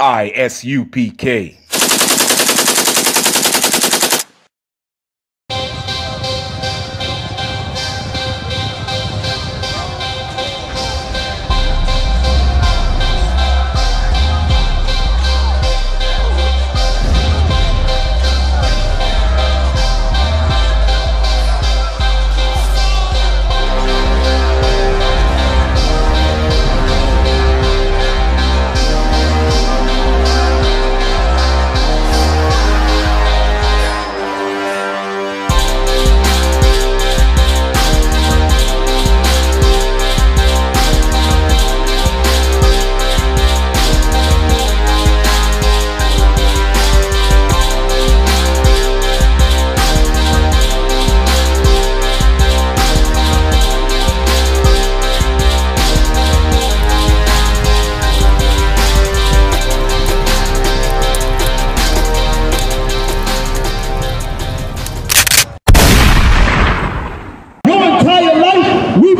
I.S.U.P.K.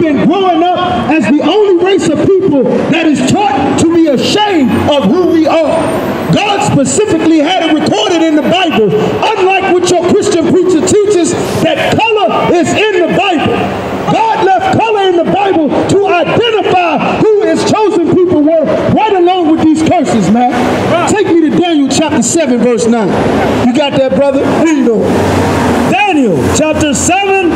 Growing up as the only race of people that is taught to be ashamed of who we are. God specifically had it recorded in the Bible, unlike what your Christian preacher teaches, that color is in the Bible. God left color in the Bible to identify who his chosen people were, right along with these curses, man. Take me to Daniel chapter 7, verse 9. You got that, brother? Read on. Daniel chapter 7,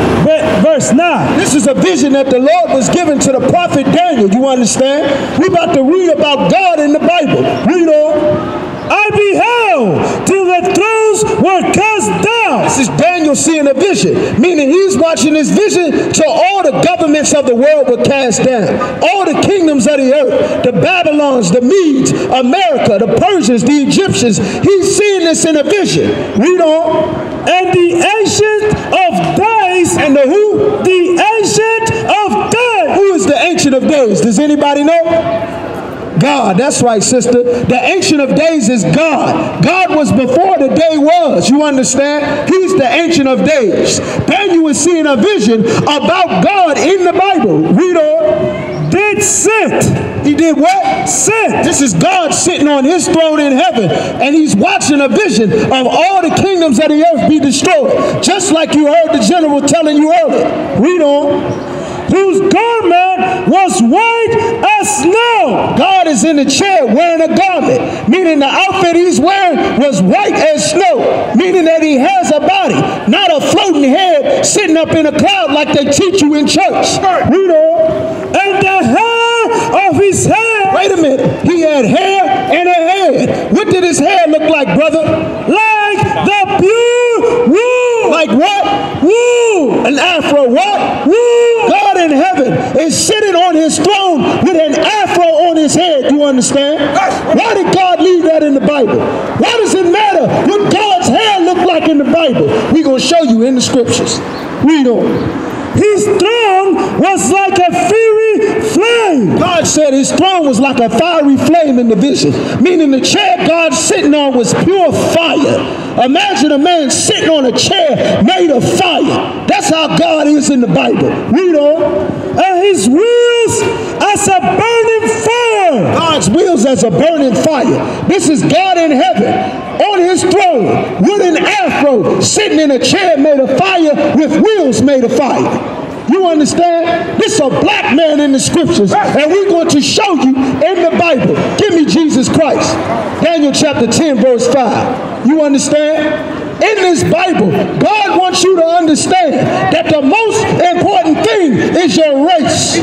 verse 9. This is a vision that the Lord was given to the prophet Daniel. You understand? We're about to read about God in the Bible. Read on. I beheld till the thrones were cast down. This is Daniel seeing a vision, meaning he's watching this vision till all the governments of the world were cast down. All the kingdoms of the earth, the Babylons, the Medes, America, the Persians, the Egyptians. He's seeing this in a vision. Read on. And the Ancient of Days. And the who? The Ancient of Days. Who is the Ancient of Days? Does anybody know? God. That's right, sister. The Ancient of Days is God. God was before the day was. You understand? He's the Ancient of Days. Daniel is seeing a vision about God in the Bible. Read on. Did sit. He did what? Sit. This is God sitting on his throne in heaven, and he's watching a vision of all the kingdoms of the earth be destroyed. Just like you heard the general telling you earlier. Read on. Whose garment was white as snow. God is in the chair wearing a garment, meaning the outfit he's wearing was white as snow, meaning that he has a body, not a floating head sitting up in a cloud like they teach you in church. Read on. And the hair of his head. Wait a minute. He had hair and a head. What did his hair look like, brother? Like the pure wool. Like what? Wool. An afro what? Wool. God in heaven is sitting on his throne with an afro on his head. You understand? Why did God leave that in the Bible? Why does it matter what God's hair looked like in the Bible? We're going to show you in the scriptures. Read on. His throne was like a fiery flame. God said his throne was like a fiery flame in the vision, meaning the chair God's sitting on was pure fire. Imagine a man sitting on a chair made of fire. That's how God is in the Bible. Read on. And his wheels as a burning fire. God's wheels as a burning fire. This is God in heaven on his throne with an afro sitting in a chair made of fire with wheels made of fire. You understand? This is a black man in the scriptures, and we're going to show you in the Bible. Give me Jesus Christ. Daniel chapter 10 verse 5. You understand? In this Bible, God wants you to understand that the most important thing is your race.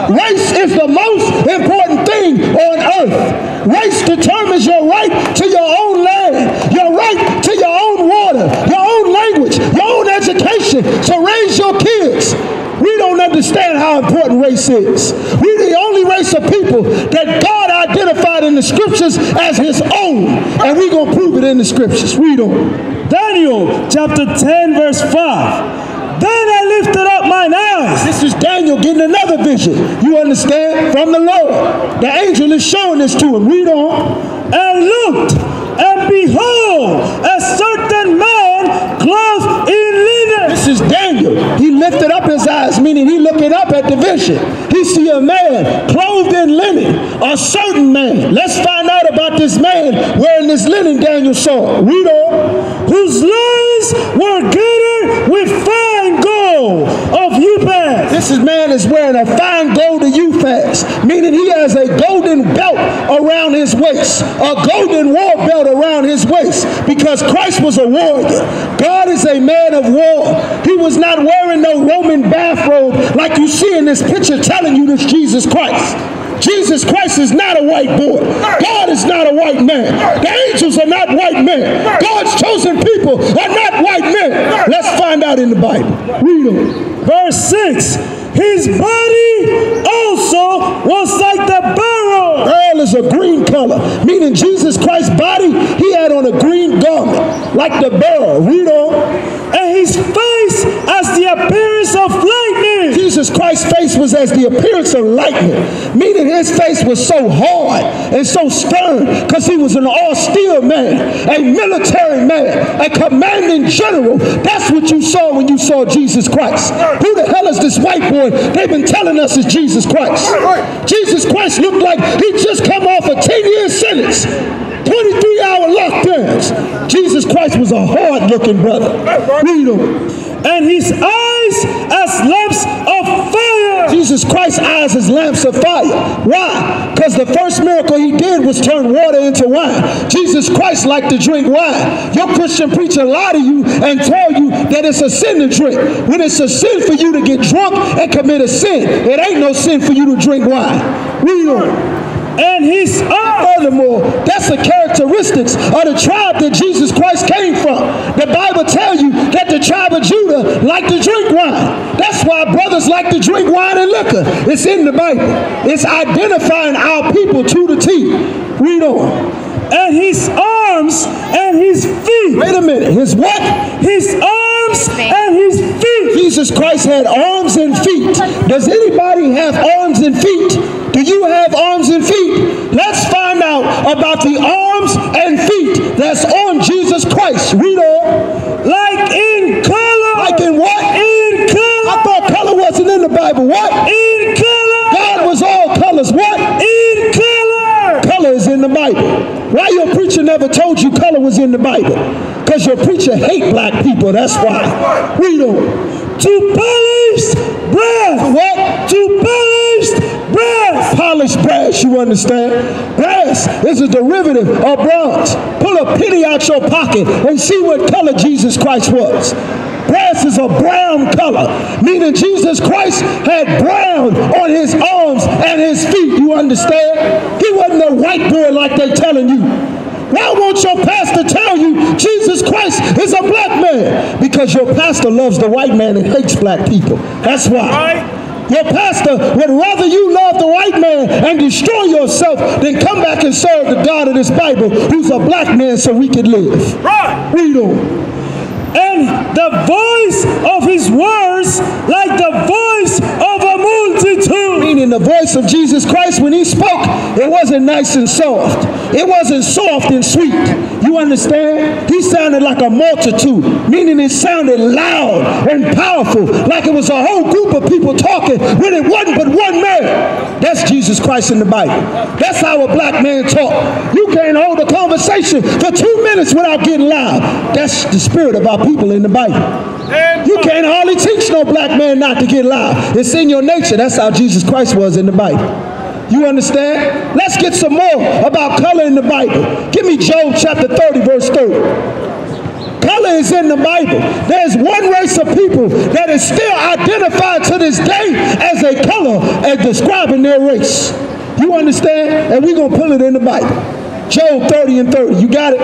Race is the most important thing on earth. Race determines your right to your own land, your right to your own water, your own language, your own education, to raise your kids. We don't understand how important race is. We're the only race of people that God identified in the scriptures as his own, and we're going to prove it in the scriptures. Read on. Daniel chapter 10 verse 5. Then I lifted up mine eyes. This is Daniel getting another vision. You understand? From the Lord. The angel is showing this to him. Read on. And looked, and behold, a certain man clothed in linen. This is Daniel. He lifted up his eyes, meaning he looking up at the vision. He see a man clothed in linen, a certain man. Let's find out about this man wearing this linen Daniel saw. Read on. Whose loins were girded with fine gold of U.P.K. This man is wearing a fine gold of U.P.K, meaning he has a golden belt around his waist, a golden war belt around his waist, because Christ was a warrior. God is a man of war. He was not wearing no Roman bathrobe like you see in this picture telling you this Jesus Christ. Jesus Christ is not a white boy. God is not a white man. The angels are not white men. God's chosen people are not white men. Let's find out in the Bible. Read them. Verse 6. His body also was like the beryl. Beryl is a green color, meaning Jesus Christ's body, he had on a green garment, like the beryl. Read on. And his face as the appearance of lightning. Jesus Christ's face was as the appearance of lightning, meaning his face was so hard and so stern because he was an austere man, a military man, a commanding general. That's what you saw when you saw Jesus Christ. Who the hell is this white boy they've been telling us is Jesus Christ? Jesus Christ looked like he just come off a 10-year sentence. 23-hour lockdowns. Jesus Christ was a hard-looking brother. Read him. And his eyes as lamps of fire. Jesus Christ's eyes as lamps of fire. Why? Because the first miracle he did was turn water into wine. Jesus Christ liked to drink wine. Your Christian preacher lie to you and tell you that it's a sin to drink. When it's a sin for you to get drunk and commit a sin, it ain't no sin for you to drink wine. Read on. And his furthermore, that's the characteristics of the tribe that Jesus Christ came from. The Bible tells you that the tribe of Judah liked to drink wine. That's why brothers like to drink wine and liquor. It's in the Bible. It's identifying our people to the T. Read on. And his arms and his feet. Wait a minute. His what? His arms and his feet. Jesus Christ had arms and feet. Does anybody have arms and feet? Do you have arms and feet? Let's find out about the arms and feet that's on Jesus Christ. Read on. Like in color. Like in what? In color. I thought color wasn't in the Bible. What? In color. God was all colors. What? In color. Color is in the Bible. Why your preacher never told you color was in the Bible? Because your preacher hate black people. That's why. Read on. To polish brass. What? To polish brass. Polished brass, you understand? Brass is a derivative of bronze. Pull a penny out your pocket and see what color Jesus Christ was. Brass is a brown color, meaning Jesus Christ had brown on his arms and his feet, you understand? He wasn't a white boy like they telling you. Why won't your pastor tell you Jesus Christ is a black man? Because your pastor loves the white man and hates black people. That's why. Your pastor would rather you love the white man and destroy yourself than come back and serve the God of this Bible who's a black man so we can live. Right. Read on. And the voice of his words like the voice of a multitude. Meaning the voice of Jesus Christ when he spoke, it wasn't nice and soft. It wasn't soft and sweet. You understand? He sounded like a multitude, meaning it sounded loud and powerful, like it was a whole group of people talking when it wasn't but one man. That's Jesus Christ in the Bible. That's how a black man talk. You can't hold a conversation for 2 minutes without getting loud. That's the spirit of our people in the Bible. You can't hardly teach no black man not to get loud. It's in your nature. That's how Jesus Christ was in the Bible. You understand? Let's get some more about color in the Bible. Give me Job chapter 30, verse 30. Color is in the Bible. There's one race of people that is still identified to this day as a color as describing their race. You understand? And we're going to pull it in the Bible. Job 30 and 30. You got it?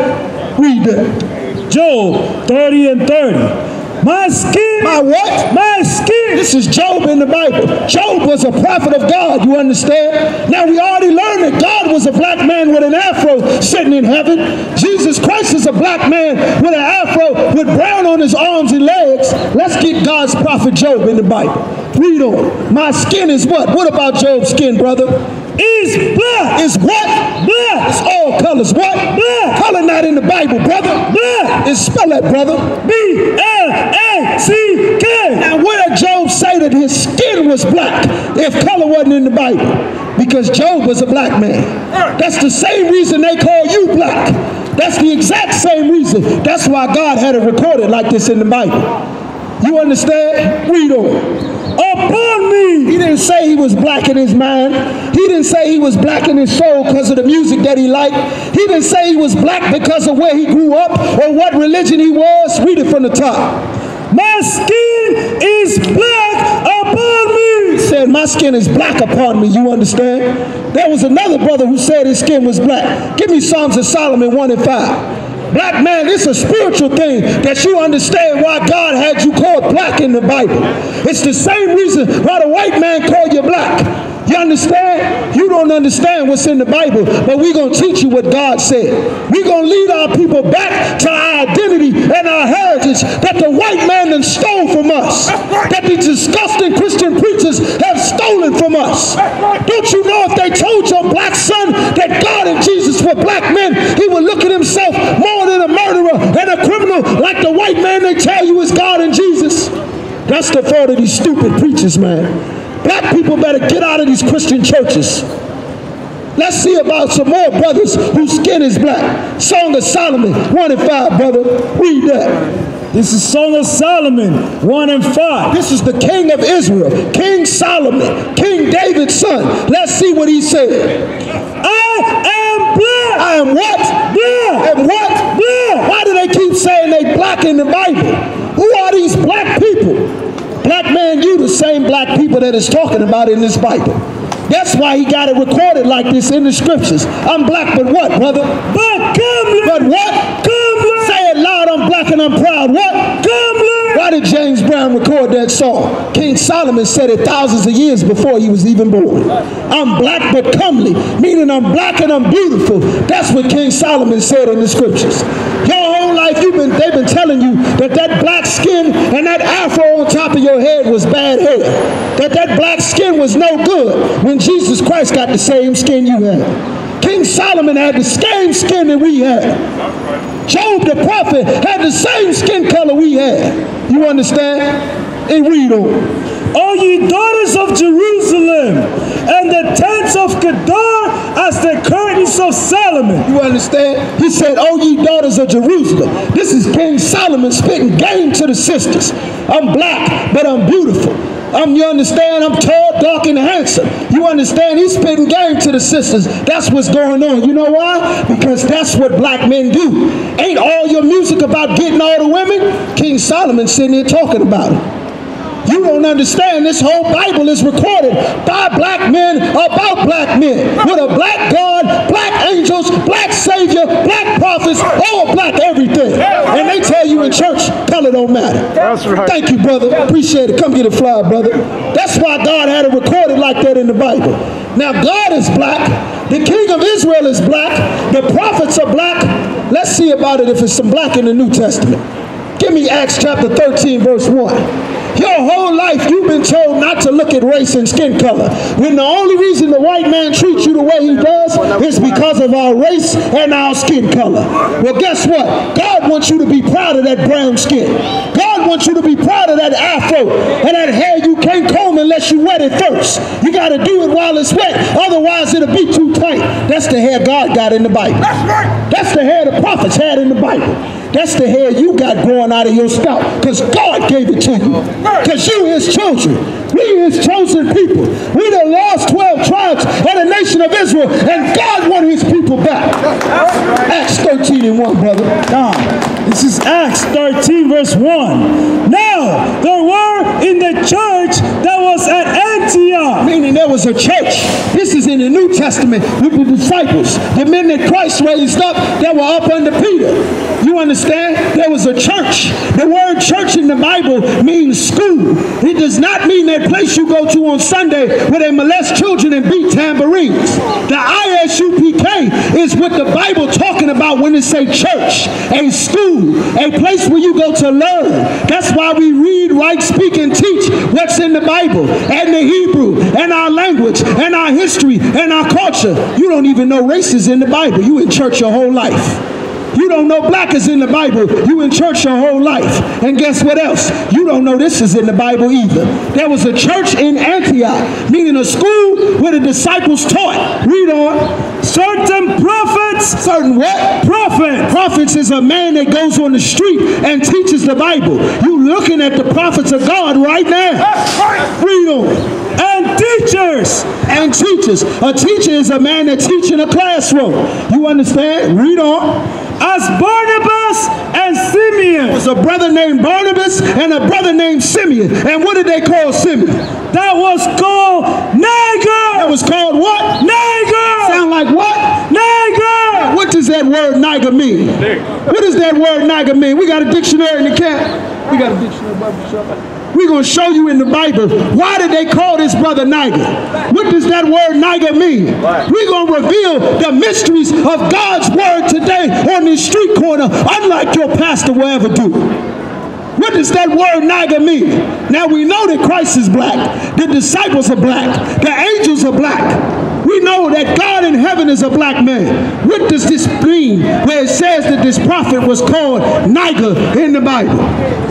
Read that. Job 30 and 30. My skin. My what? My skin. This is Job in the Bible. Job was a prophet of God, you understand? Now we already learned that God was a black man with an afro sitting in heaven. Jesus Christ is a black man with an afro with brown on his arms and legs. Let's get God's prophet Job in the Bible. Read on. My skin is what? What about Job's skin, brother? Is black. Is what? Black. It's all colors. What? Black. Color not in the Bible, brother. Black. Is spell that, brother. B-L-A-C-K. Now where did Job say that his skin was black if color wasn't in the Bible? Because Job was a black man. That's the same reason they call you black. That's the exact same reason. That's why God had it recorded like this in the Bible. You understand? Read on. Upon me. He didn't say he was black in his mind. He didn't say he was black in his soul because of the music that he liked. He didn't say he was black because of where he grew up or what religion he was. Read it from the top. My skin is black upon me. He said, my skin is black upon me. You understand? There was another brother who said his skin was black. Give me Songs of Solomon 1 and 5. Black man, it's a spiritual thing that you understand why God had you called black in the Bible. It's the same reason why the white man called you black. You understand? You don't understand what's in the Bible, but we're going to teach you what God said. We're going to lead our people back to our identity and our heritage that the white man done stole from us, that the disgusting Christian preachers have stolen from us. Don't you know if they told your black son that God and Jesus were black men, he would look at himself more than a murderer and a criminal like the white man they tell you is God and Jesus? That's the fault of these stupid preachers, man. Black people better get out of these Christian churches. Let's see about some more brothers whose skin is black. Song of Solomon 1 and 5, brother. Read that. This is Song of Solomon 1 and 5. This is the king of Israel, King Solomon, King David's son. Let's see what he said. I am black. I am what? Black. And what? Black. Why do they keep saying they black in the Bible? Who are these black people? Black man, you the same black people that is talking about in this Bible. That's why he got it recorded like this in the scriptures. I'm black, but what, brother? But come, but what? Come, say it loud, I'm black and I'm proud. What? Come, why did James Brown record that song? King Solomon said it thousands of years before he was even born. I'm black but comely, meaning I'm black and I'm beautiful. That's what King Solomon said in the scriptures. Your whole life they've been telling you that black skin and that afro on top of your head was bad hair. That black skin was no good when Jesus Christ got the same skin you had. King Solomon had the same skin that we had. Job the prophet had the same skin color we had. You understand? And read on. O ye daughters of Jerusalem, and the tents of Kedar as the curtains of Solomon. You understand? He said, O ye daughters of Jerusalem. This is King Solomon spitting game to the sisters. I'm black, but I'm beautiful. You understand? I'm tall, dark, and handsome. You understand? He's spitting game to the sisters. That's what's going on. You know why? Because that's what black men do. Ain't all your music about getting all the women? King Solomon sitting here talking about it. You don't understand. This whole Bible is recorded by black men about black men. With a black God, black angels, black savior, black prophets, all black everything. And they tell you in church, color don't matter. That's right. Thank you, brother. Appreciate it. Come get a fly, brother. That's why God had it recorded like that in the Bible. Now, God is black. The king of Israel is black. The prophets are black. Let's see about it if it's some black in the New Testament. Give me Acts chapter 13, verse 1. Your whole life you've been told not to look at race and skin color, when the only reason the white man treats you the way he does is because of our race and our skin color. Well, guess what? God wants you to be proud of that brown skin. God wants you to be proud of that afro and that hair you can't comb unless you wet it first. You got to do it while it's wet, otherwise it'll be too tight. That's the hair God got in the Bible. That's the hair the prophets had in the Bible. That's the hair you got growing out of your scalp because God gave it to you. Because you his children. We his chosen people. We the lost 12 tribes of the nation of Israel, and God wanted his people back. Acts 13 and 1, brother. This is Acts 13 verse 1. Now there were in the church that was at Antioch. Meaning there was a church. This is in the New Testament with the disciples. The men that Christ raised up that were up under Peter. You understand? There was a church. The word church in the Bible means school. It does not mean that place you go to on Sunday where they molest children and beat tambourines. The I.S.U.P.K. is what the Bible talking about when it say church, a school, a place where you go to learn. That's why we read, write, speak, and teach what's in the Bible and the Hebrew and our language and our history and our culture. You don't even know race is in the Bible. You in church your whole life. You don't know black is in the Bible. You in church your whole life. And guess what else? You don't know this is in the Bible either. There was a church in Antioch, meaning a school where the disciples taught. Read on. certain prophets. Certain what? Prophets. Prophets is a man that goes on the street and teaches the Bible. You looking at the prophets of God right now. Read on. And teachers. And teachers. A teacher is a man that teaches in a classroom. You understand? Read on. As Barnabas and Simeon. There was a brother named Barnabas and a brother named Simeon. And what did they call Simeon? That was called Niger. That was called what? Niger. Sound like what? Niger. What does that word Niger mean? What does that word Niger mean? We got a dictionary in the camp. We got a dictionary. We're going to show you in the Bible, why did they call this brother Niger? What does that word Niger mean? We're going to reveal the mysteries of God's word today on this street corner, unlike your pastor will ever do. What does that word Niger mean? Now we know that Christ is black. The disciples are black. The angels are black. We know that God in heaven is a black man. What does this mean where it says that this prophet was called Niger in the Bible?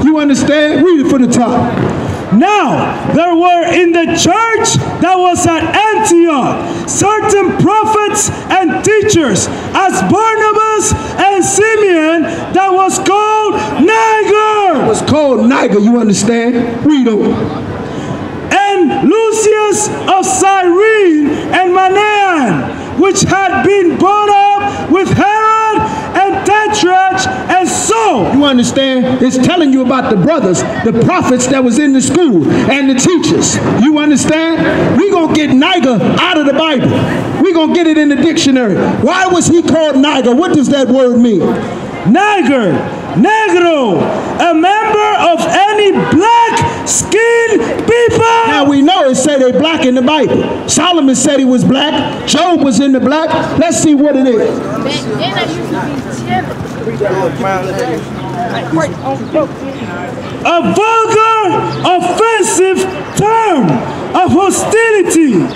You understand? Read it from the top. Now, there were in the church that was at Antioch certain prophets and teachers, as Barnabas and Simeon, that was called Niger. It was called Niger, you understand? Read on. And Lucius of Cyrene and Manaen, which had been brought up with Herod and Tetrarch, and so. You understand? It's telling you about the brothers, the prophets that was in the school, and the teachers. You understand? We're going to get Niger out of the Bible. We're going to get it in the dictionary. Why was he called Niger? What does that word mean? Niger, negro, a member of any black-skinned people. Now we know it said they black in the Bible. Solomon said he was black. Job was in the black. Let's see what it is. A vulgar, offensive term of hostility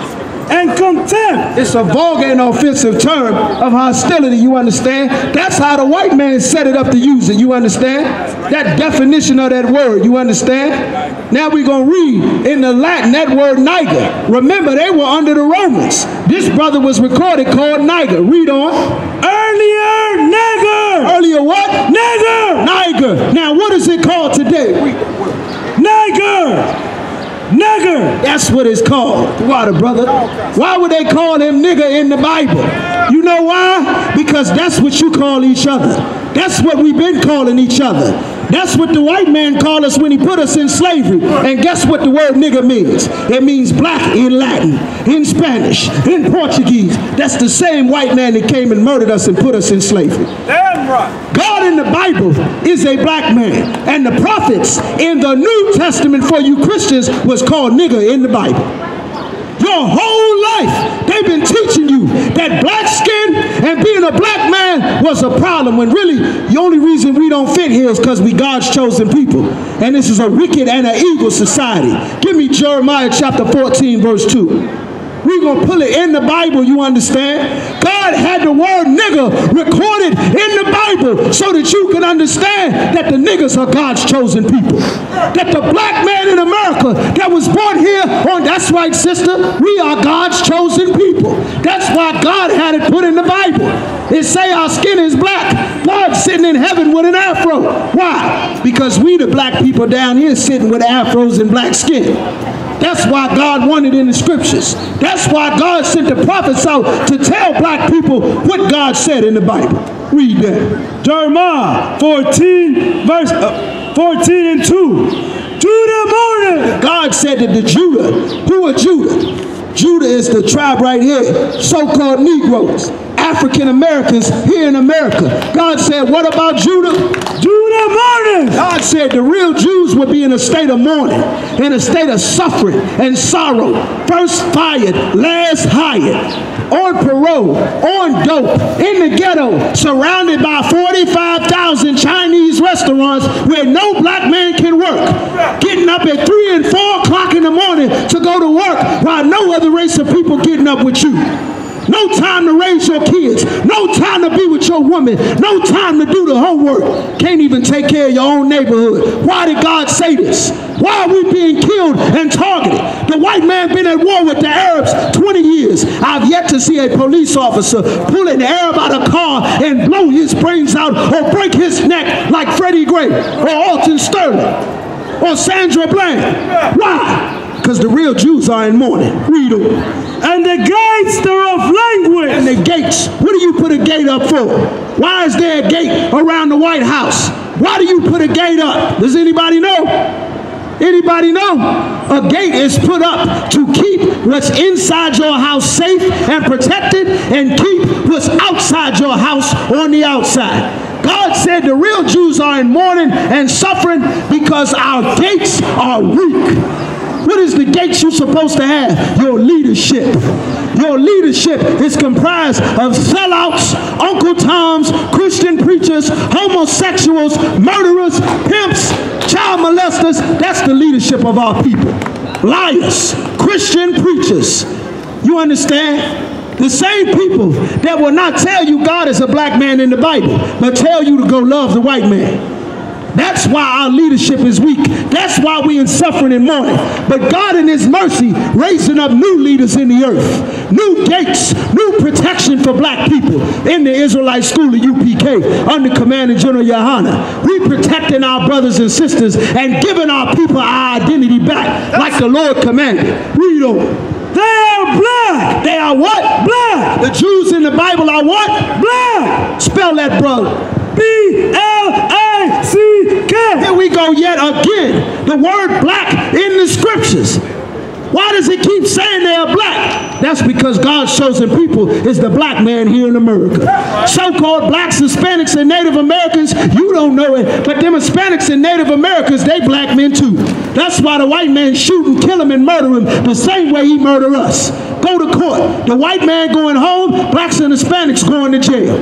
and contempt. It's a vulgar and offensive term of hostility, you understand? That's how the white man set it up to use it, you understand? That definition of that word, you understand? Now we're going to read in the Latin that word Niger. Remember, they were under the Romans. This brother was recorded called Niger. Read on. Earlier, Niger. Earlier what? Niger. Niger. Now what is it called today? Niger. Nigger. That's what it's called. Why, brother? Why would they call him nigger in the Bible? You know why? Because that's what you call each other. That's what we've been calling each other. That's what the white man called us when he put us in slavery. And guess what the word nigger means? It means black in Latin, in Spanish, in Portuguese. That's the same white man that came and murdered us and put us in slavery. Damn right. God in the Bible is a black man. And the prophets in the New Testament for you Christians was called nigger in the Bible. Your whole life, they've been teaching you that black skin and being a black man was a problem, when really the only reason we don't fit here is because we God's chosen people. And this is a wicked and an evil society. Give me Jeremiah chapter 14, verse 2. We're going to pull it in the Bible, you understand? God had the word nigger recorded in the Bible so that you can understand that the niggers are God's chosen people. That the black man in America that was born here, that's right, sister, we are God's chosen people. That's why God had it put in the Bible. It say our skin is black. God's sitting in heaven with an afro. Why? Because we the black people down here sitting with afros and black skin. That's why God wanted in the scriptures. That's why God sent the prophets out to tell black people what God said in the Bible. Read that. Jeremiah 14, verse 14 and 2. Judah morning. God said that the Judah, who are Judah? Judah is the tribe right here, so-called Negroes, African Americans here in America. God said, what about Judah? Judah mourning. God said the real Jews would be in a state of mourning, in a state of suffering and sorrow. First fired, last hired, on parole, on dope, in the ghetto, surrounded by 45,000 Chinese restaurants where no black man can work. Getting up at 3 and 4 o'clock in the morning to go to work while no other race of people getting up with you. No time to raise your kids. No time to be with your woman. No time to do the homework. Can't even take care of your own neighborhood. Why did God say this? Why are we being killed and targeted? The white man been at war with the Arabs 20 years. I've yet to see a police officer pull an Arab out of a car and blow his brains out or break his neck like Freddie Gray or Alton Sterling or Sandra Bland. Why? Because the real Jews are in mourning. Read them. And the gates thereof language. And the gates. What do you put a gate up for? Why is there a gate around the White House? Why do you put a gate up? Does anybody know? Anybody know? A gate is put up to keep what's inside your house safe and protected and keep what's outside your house on the outside. God said the real Jews are in mourning and suffering because our gates are weak. What is the gates you're supposed to have? Your leadership. Your leadership is comprised of sellouts, Uncle Toms, Christian preachers, homosexuals, murderers, pimps, child molesters. That's the leadership of our people. Liars, Christian preachers. You understand? The same people that will not tell you God is a black man in the Bible, but tell you to go love the white man. That's why our leadership is weak. That's why we're in suffering and mourning. But God in his mercy raising up new leaders in the earth. New gates, new protection for black people in the Israelite school of U.P.K. under Commander General Yahanna. We protecting our brothers and sisters and giving our people our identity back like the Lord commanded. Read on. They are black. They are what? Black. The Jews in the Bible are what? Black. Spell that, brother. B-L-A-C-K. Here we go yet again. The word black in the scriptures. Why does it keep saying they are black? That's because God's chosen people is the black man here in America. So-called blacks, Hispanics, and Native Americans, you don't know it, but them Hispanics and Native Americans, they black men too. That's why the white man shoot and kill him and murder him the same way he murdered us. Go to court. The white man going home, blacks and Hispanics going to jail.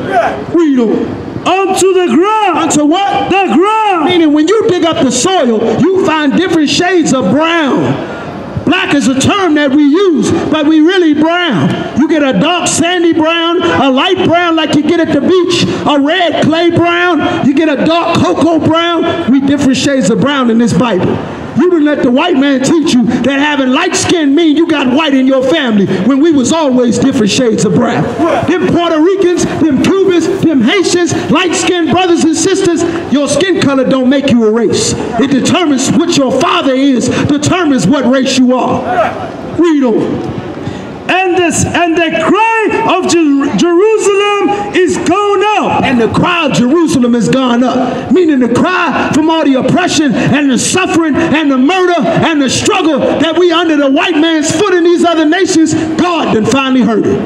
Read them. Unto the ground. Unto what? The ground. Meaning when you dig up the soil, you find different shades of brown. Black is a term that we use, but we really brown. You get a dark sandy brown, a light brown like you get at the beach, a red clay brown, you get a dark cocoa brown. We different shades of brown in this Bible. You didn't let the white man teach you that having light skin mean you got white in your family when we was always different shades of brown. Them Puerto Ricans, them Cubans, them Haitians, light-skinned brothers and sisters, your skin color don't make you a race. It determines what your father is, determines what race you are. Read on. And the cry of Jerusalem is gone up. And the cry of Jerusalem is gone up. Meaning the cry from all the oppression and the suffering and the murder and the struggle that we under the white man's foot in these other nations, God done finally heard it.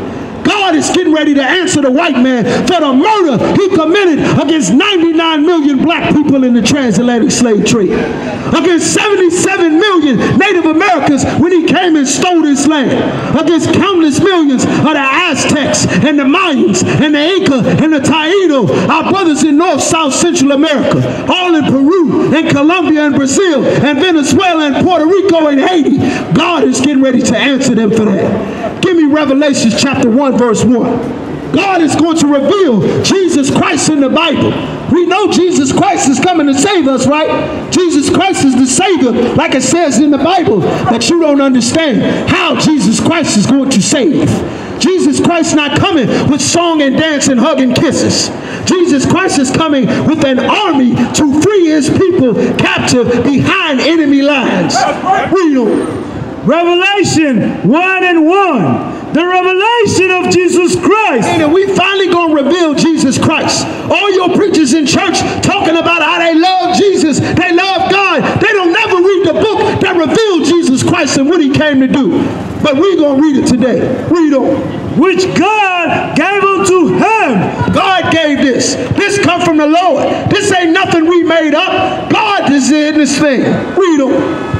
God is getting ready to answer the white man for the murder he committed against 99 million black people in the transatlantic slave trade. Against 77 million Native Americans when he came and stole this land. Against countless millions of the Aztecs and the Mayans and the Inca and the Taíno, our brothers in North, South, Central America, all in Peru and Colombia and Brazil and Venezuela and Puerto Rico and Haiti. God is getting ready to answer them for that. Give me Revelation chapter 1 verse 1. God is going to reveal Jesus Christ in the Bible. We know Jesus Christ is coming to save us, right? Jesus Christ is the Savior, like it says in the Bible, but you don't understand how Jesus Christ is going to save. Jesus Christ not coming with song and dance and hug and kisses. Jesus Christ is coming with an army to free his people captive behind enemy lines. Read on. Revelation 1 and 1. The revelation of Jesus Christ. And we finally going to reveal Jesus Christ. All your preachers in church talking about how they love Jesus, they love God. They don't never read the book that revealed Jesus Christ and what he came to do. But we're going to read it today. Read on. Which God gave unto him. God gave this. This come from the Lord. This ain't nothing we made up. God is in this thing. Read on.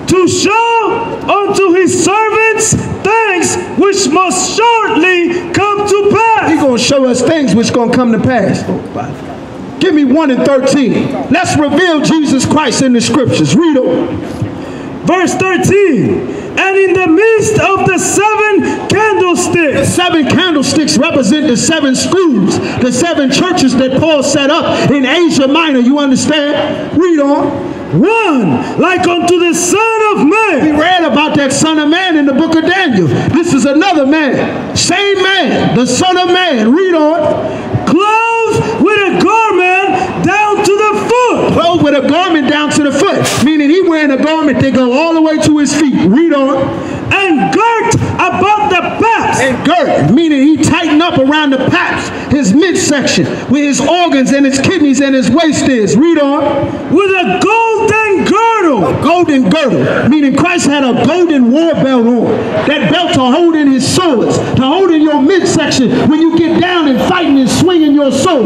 To show unto his servants things which must shortly come to pass. He's going to show us things which going to come to pass. Give me 1 and 13. Let's reveal Jesus Christ in the scriptures. Read on. Verse 13. And in the midst of the 7 candlesticks. The 7 candlesticks represent the 7 schools, the 7 churches that Paul set up in Asia Minor. You understand? Read on. One like unto the Son of Man. We read about that Son of Man in the book of Daniel. This is another man. Same man, the Son of Man. Read on. Clothed with a garment down to the foot. Clothed with a garment down to the foot. Meaning he wearing a garment that go all the way to his feet. Read on. And girt about the paps. And girt, meaning he tightened up around the paps, his midsection, where his organs and his kidneys and his waist is. Read on. With a golden girdle. A golden girdle, meaning Christ had a golden war belt on. That belt to hold in his swords, to hold in your midsection when you get down and fighting and swinging your sword.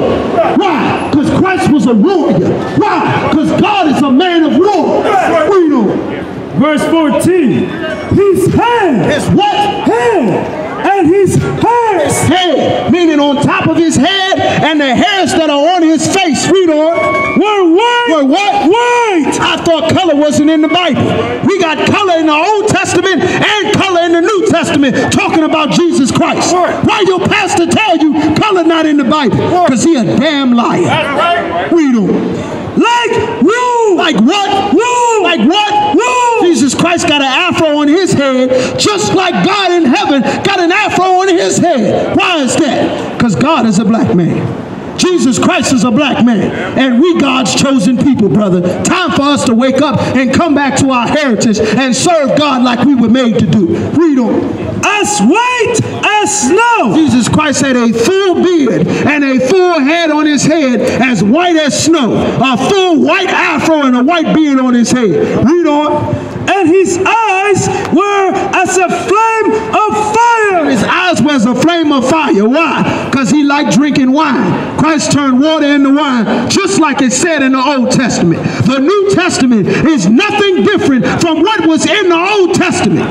Why? Because Christ was a warrior. Why? Because God is a man of war. Read on. Verse 14. His head. His what? Head. And his hair. His head, meaning on top of his head and the hairs that are on his face. Read on. Were white. Were what? White. I thought color wasn't in the Bible. We got color in the Old Testament and color in the New Testament talking about Jesus Christ. Why your pastor tell you color not in the Bible? Because he a damn liar. Read on. Like wool. Like what? Wool. Like what? Wool. Jesus Christ got an afro on his head, just like God in heaven got an afro on his head. Why is that? Because God is a black man. Jesus Christ is a black man. And we God's chosen people, brother. Time for us to wake up and come back to our heritage and serve God like we were made to do. Read on. As white as snow. Jesus Christ had a full beard and a full head on his head as white as snow. A full white afro and a white beard on his head. Read on. And his eyes were as a flame of fire. His eyes were as a flame of fire. Why? Because he liked drinking wine. Christ turned water into wine, just like it said in the Old Testament. The New Testament is nothing different from what was in the Old Testament.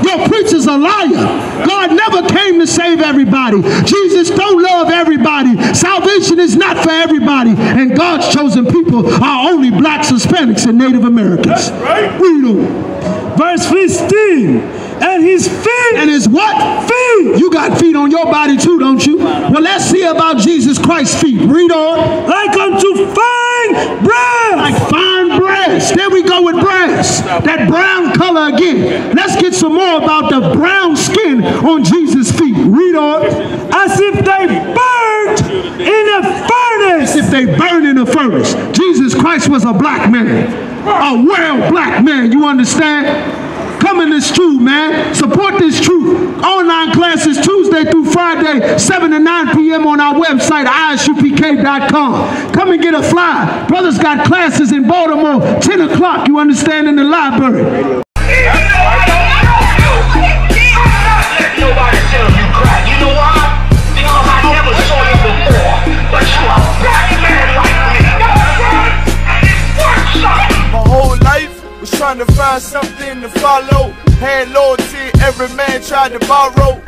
Your preacher's a liar. God never came to save everybody. Jesus don't love everybody. Salvation is not for everybody. And God's chosen people are only blacks, Hispanics, and Native Americans. Read on. Verse 15. And his feet. And his what? Feet. You got feet on your body too, don't you? Well, let's see about Jesus Christ's feet. Read on. Like unto fine brass. Like fine brass. There we go with brass. That brown color again. Let's get some more about the brown skin on Jesus' feet. Read on. As if they burnt in a furnace. As if they burned in a furnace. Jesus Christ was a black man. A well black man. You understand? Come in this truth, man. Support this truth. Online classes Tuesday through Friday, 7 to 9 p.m. on our website, ISUPK.com. Come and get a fly. Brothers got classes in Baltimore, 10 o'clock, you understand, in the library. Trying to find something to follow. Had loyalty, every man tried to borrow.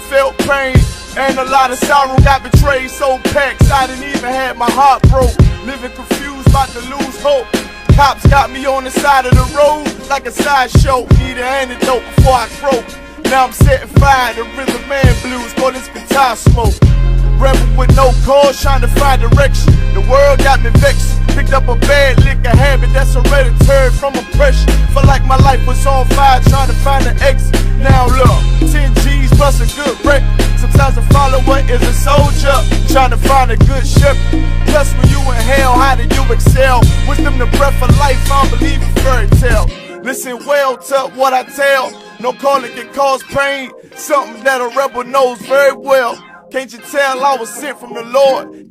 Felt pain and a lot of sorrow. Got betrayed, so packed, I didn't even have my heart broke. Living confused, about to lose hope. Cops got me on the side of the road like a sideshow. Need an antidote before I croak. Now I'm setting fire to rhythm man blues for this guitar smoke. Rebel with no cause, trying to find direction. The world got me vexed. Picked up a bad liquor habit that's hereditary from oppression. Felt like my life was on fire, trying to find an exit. Now look, 10 G's plus a good record. Sometimes a follower is a soldier, trying to find a good shepherd. Plus when you in hell, how do you excel? Wisdom the breath of life, I don't believe in fairy tale. Listen well to what I tell. No calling can cause pain. Something that a rebel knows very well. Can't you tell I was sent from the Lord?